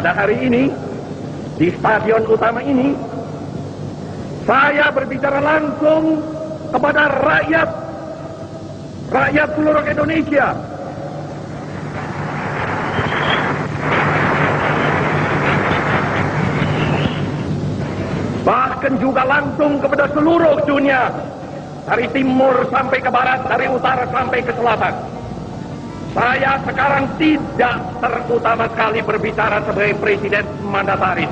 Pada hari ini, di stadion utama ini, saya berbicara langsung kepada rakyat seluruh Indonesia. Bahkan juga langsung kepada seluruh dunia, dari timur sampai ke barat, dari utara sampai ke selatan. Saya sekarang tidak terutama sekali berbicara sebagai presiden mandataris,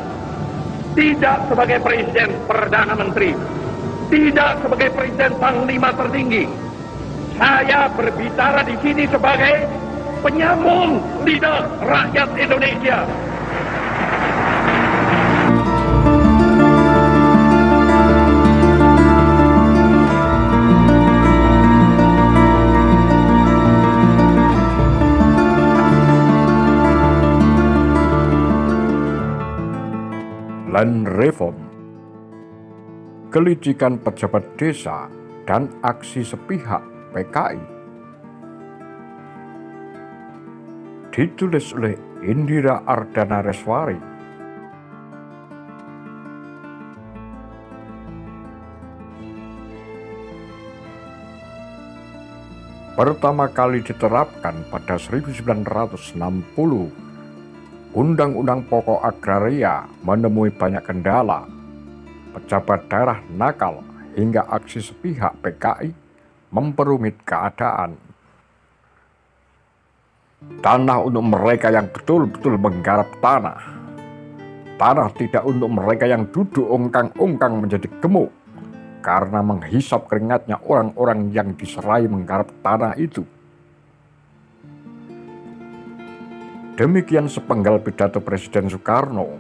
tidak sebagai presiden perdana menteri, tidak sebagai presiden panglima tertinggi. Saya berbicara di sini sebagai penyambung lidah rakyat Indonesia. Land Reform, kelicikan pejabat desa dan aksi sepihak PKI. Ditulis oleh Indira Ardana Reswari. Pertama kali diterapkan pada 1960, Undang-Undang Pokok Agraria menemui banyak kendala. Pejabat daerah nakal hingga aksi sepihak PKI memperumit keadaan. Tanah untuk mereka yang betul-betul menggarap tanah. Tanah tidak untuk mereka yang duduk ongkang-ongkang menjadi gemuk karena menghisap keringatnya orang-orang yang diserai menggarap tanah itu. Demikian sepenggal pidato Presiden Soekarno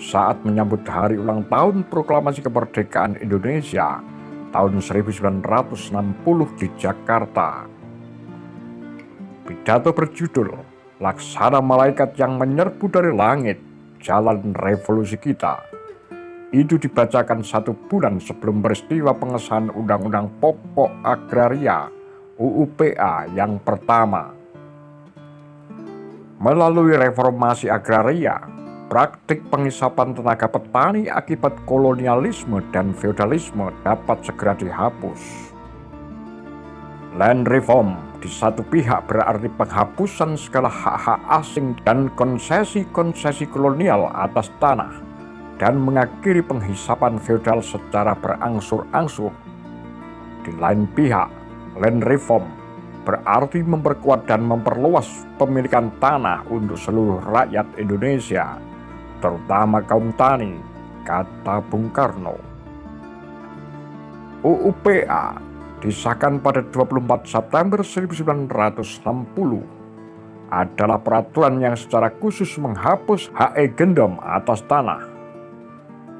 saat menyambut hari ulang tahun Proklamasi Kemerdekaan Indonesia tahun 1960 di Jakarta. Pidato berjudul "Laksana Malaikat yang Menyerbu dari Langit, Jalan Revolusi Kita" itu dibacakan 1 bulan sebelum peristiwa pengesahan Undang-Undang Pokok Agraria UUPA yang pertama. Melalui reformasi agraria, praktik penghisapan tenaga petani akibat kolonialisme dan feodalisme dapat segera dihapus. Land reform di satu pihak berarti penghapusan segala hak-hak asing dan konsesi-konsesi kolonial atas tanah dan mengakhiri penghisapan feodal secara berangsur-angsur. Di lain pihak, land reform berarti memperkuat dan memperluas pemilikan tanah untuk seluruh rakyat Indonesia, terutama kaum tani, kata Bung Karno. UUPA disahkan pada 24 September 1960 adalah peraturan yang secara khusus menghapus hak gendom atas tanah.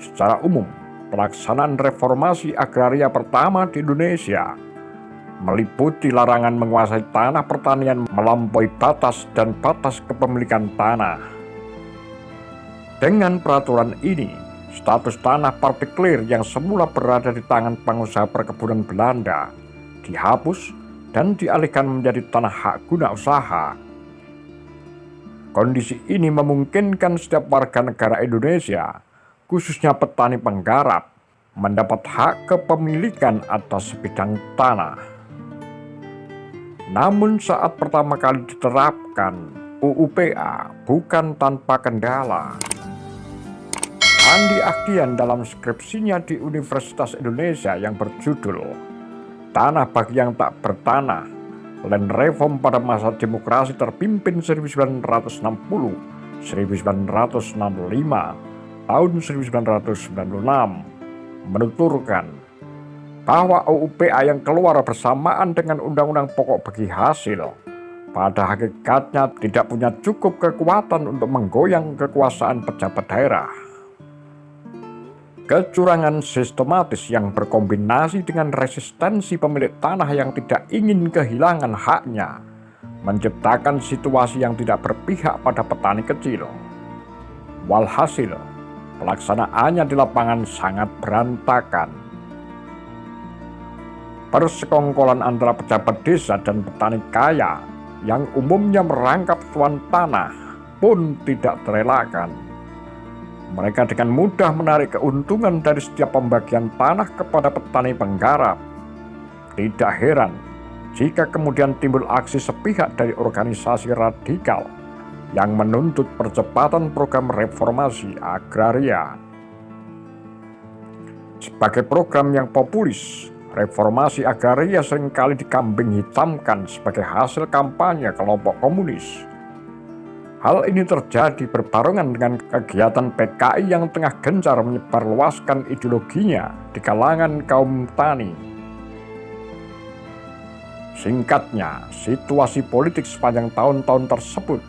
Secara umum, pelaksanaan reformasi agraria pertama di Indonesia meliputi larangan menguasai tanah pertanian melampaui batas dan batas kepemilikan tanah. Dengan peraturan ini, status tanah partikelir yang semula berada di tangan pengusaha perkebunan Belanda dihapus dan dialihkan menjadi tanah hak guna usaha. Kondisi ini memungkinkan setiap warga negara Indonesia, khususnya petani penggarap, mendapat hak kepemilikan atas sebidang tanah. Namun saat pertama kali diterapkan, UUPA bukan tanpa kendala. Andi Akdian dalam skripsinya di Universitas Indonesia yang berjudul "Tanah bagi yang tak bertanah, Land Reform pada Masa Demokrasi Terpimpin 1960-1965 tahun 1996" menuturkan bahwa UUPA yang keluar bersamaan dengan Undang-Undang Pokok bagi hasil pada hakikatnya tidak punya cukup kekuatan untuk menggoyang kekuasaan pejabat daerah. Kecurangan sistematis yang berkombinasi dengan resistensi pemilik tanah yang tidak ingin kehilangan haknya menciptakan situasi yang tidak berpihak pada petani kecil. Walhasil, pelaksanaannya di lapangan sangat berantakan. Persekongkolan antara pejabat desa dan petani kaya yang umumnya merangkap tuan tanah pun tidak terelakkan. mereka dengan mudah menarik keuntungan dari setiap pembagian tanah kepada petani penggarap. Tidak heran jika kemudian timbul aksi sepihak dari organisasi radikal yang menuntut percepatan program reformasi agraria. Sebagai program yang populis, reformasi agraria seringkali dikambing hitamkan sebagai hasil kampanye kelompok komunis. Hal ini terjadi berbarengan dengan kegiatan PKI yang tengah gencar menyebarluaskan ideologinya di kalangan kaum tani. Singkatnya, situasi politik sepanjang tahun-tahun tersebut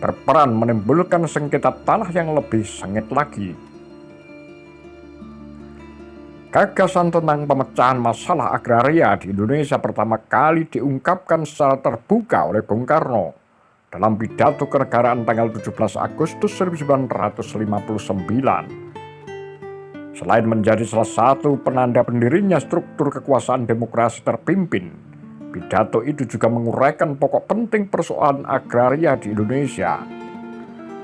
berperan menimbulkan sengketa tanah yang lebih sengit lagi. Gagasan tentang pemecahan masalah agraria di Indonesia pertama kali diungkapkan secara terbuka oleh Bung Karno dalam pidato kenegaraan tanggal 17 Agustus 1959. Selain menjadi salah satu penanda berdirinya struktur kekuasaan demokrasi terpimpin, pidato itu juga menguraikan pokok penting persoalan agraria di Indonesia.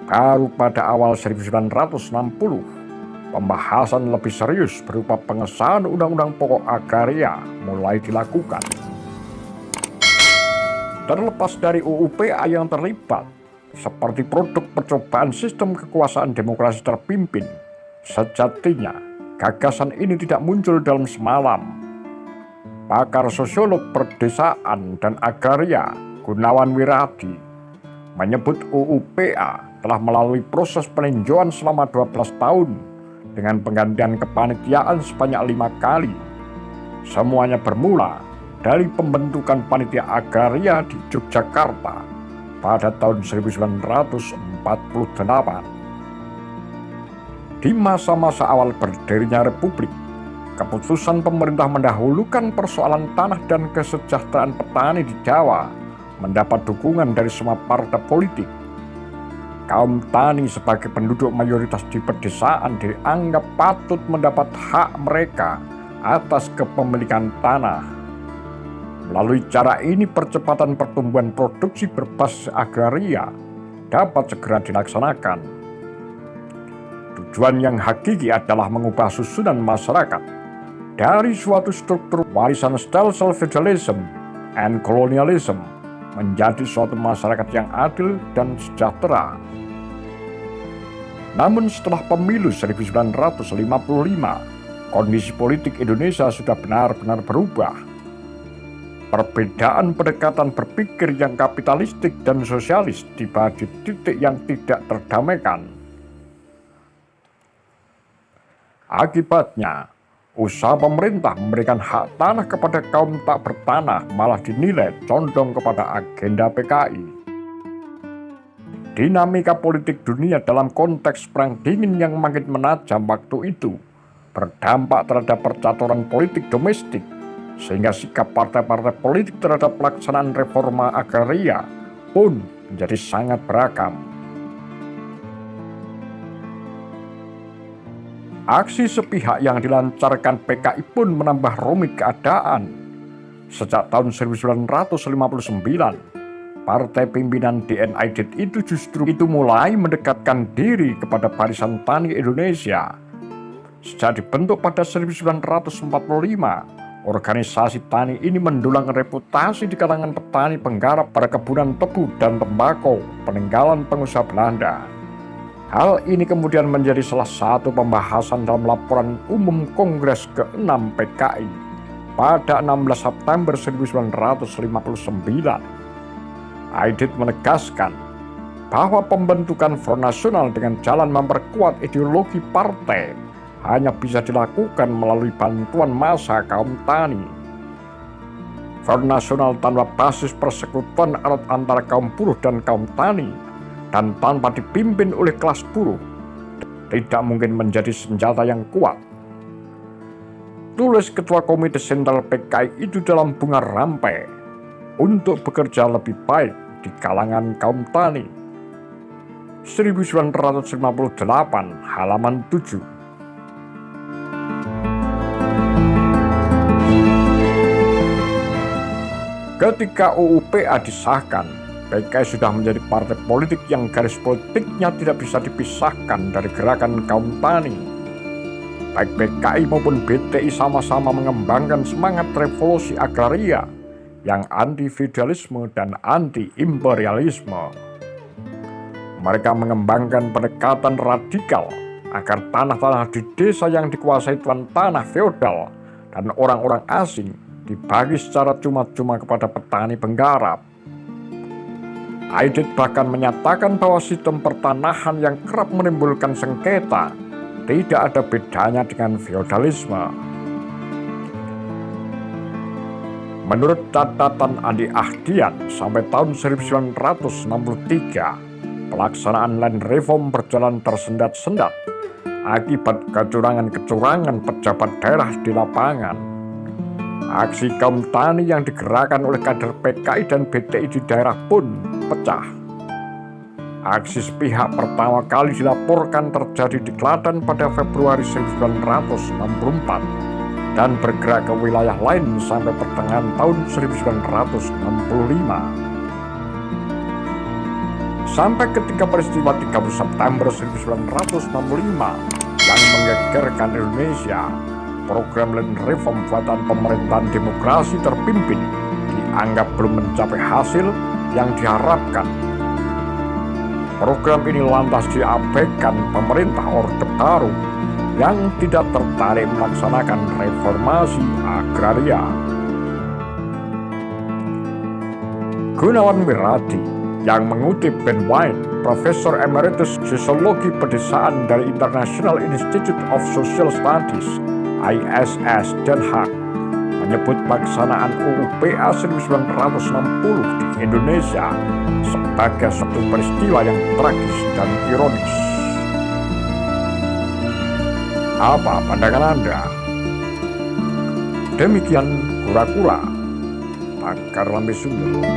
Baru pada awal 1960, pembahasan lebih serius berupa pengesahan Undang-Undang Pokok Agraria mulai dilakukan. Terlepas dari UU-PA yang terlibat, seperti produk percobaan sistem kekuasaan demokrasi terpimpin, sejatinya gagasan ini tidak muncul dalam semalam. Pakar sosiolog perdesaan dan agraria Gunawan Wiradi menyebut UU-PA telah melalui proses peninjauan selama 12 tahun dengan penggantian kepanitiaan sebanyak 5 kali. Semuanya bermula dari pembentukan panitia agraria di Yogyakarta pada tahun 1948. Di masa-masa awal berdirinya Republik, keputusan pemerintah mendahulukan persoalan tanah dan kesejahteraan petani di Jawa mendapat dukungan dari semua partai politik. Kaum tani sebagai penduduk mayoritas di pedesaan dianggap patut mendapat hak mereka atas kepemilikan tanah. Melalui cara ini percepatan pertumbuhan produksi berbasis agraria dapat segera dilaksanakan. Tujuan yang hakiki adalah mengubah susunan masyarakat dari suatu struktur warisan stelsel feudalism and colonialism menjadi suatu masyarakat yang adil dan sejahtera. Namun setelah pemilu 1955, kondisi politik Indonesia sudah benar-benar berubah. Perbedaan pendekatan berpikir yang kapitalistik dan sosialis tiba di titik yang tidak terdamaikan. Akibatnya, usaha pemerintah memberikan hak tanah kepada kaum tak bertanah malah dinilai condong kepada agenda PKI. Dinamika politik dunia dalam konteks perang dingin yang makin menajam waktu itu berdampak terhadap percaturan politik domestik, sehingga sikap partai-partai politik terhadap pelaksanaan reforma agraria pun menjadi sangat beragam. Aksi sepihak yang dilancarkan PKI pun menambah rumit keadaan. Sejak tahun 1959, partai pimpinan DNID itu justru mulai mendekatkan diri kepada Barisan Tani Indonesia. Sejak dibentuk pada 1945, organisasi tani ini mendulang reputasi di kalangan petani penggarap perkebunan tebu dan tembakau peninggalan pengusaha Belanda. Hal ini kemudian menjadi salah satu pembahasan dalam laporan umum Kongres ke-6 PKI pada 16 September 1959. Aidit menegaskan bahwa pembentukan Front Nasional dengan jalan memperkuat ideologi partai hanya bisa dilakukan melalui bantuan massa kaum tani. Front Nasional tanpa basis persekutuan erat antara kaum buruh dan kaum tani dan tanpa dipimpin oleh kelas buruh tidak mungkin menjadi senjata yang kuat. Tulis Ketua Komite Sentral PKI itu dalam bunga rampai untuk bekerja lebih baik di kalangan kaum tani. 1958 halaman 7. Ketika UU-PA disahkan, PKI sudah menjadi partai politik yang garis politiknya tidak bisa dipisahkan dari gerakan kaum tani. Baik PKI maupun BTI sama-sama mengembangkan semangat revolusi agraria yang anti-feudalisme dan anti-imperialisme. Mereka mengembangkan pendekatan radikal agar tanah-tanah di desa yang dikuasai tuan tanah feodal dan orang-orang asing dibagi secara cuma-cuma kepada petani penggarap. Aidit bahkan menyatakan bahwa sistem pertanahan yang kerap menimbulkan sengketa tidak ada bedanya dengan feodalisme. Menurut catatan Andi Ahdian, sampai tahun 1963, pelaksanaan land reform berjalan tersendat-sendat akibat kecurangan-kecurangan pejabat daerah di lapangan. Aksi kaum tani yang digerakkan oleh kader PKI dan BTI di daerah pun pecah. Aksi sepihak pertama kali dilaporkan terjadi di Klaten pada Februari 1964 dan bergerak ke wilayah lain sampai pertengahan tahun 1965. Sampai ketika peristiwa 30 September 1965 yang menggegerkan Indonesia, program land reform buatan pemerintahan demokrasi terpimpin dianggap belum mencapai hasil yang diharapkan. Program ini lantas diabaikan pemerintah Orde Baru yang tidak tertarik melaksanakan reformasi agraria. Gunawan Wiradi yang mengutip Ben White, Profesor Emeritus Sosiologi Pedesaan dari International Institute of Social Studies ISS Den Haag, menyebut pelaksanaan UU PA 1960 di Indonesia sebagai suatu peristiwa yang tragis dan ironis. Apa pandangan Anda? Demikian kura-kura Pakar Lambe Sumber.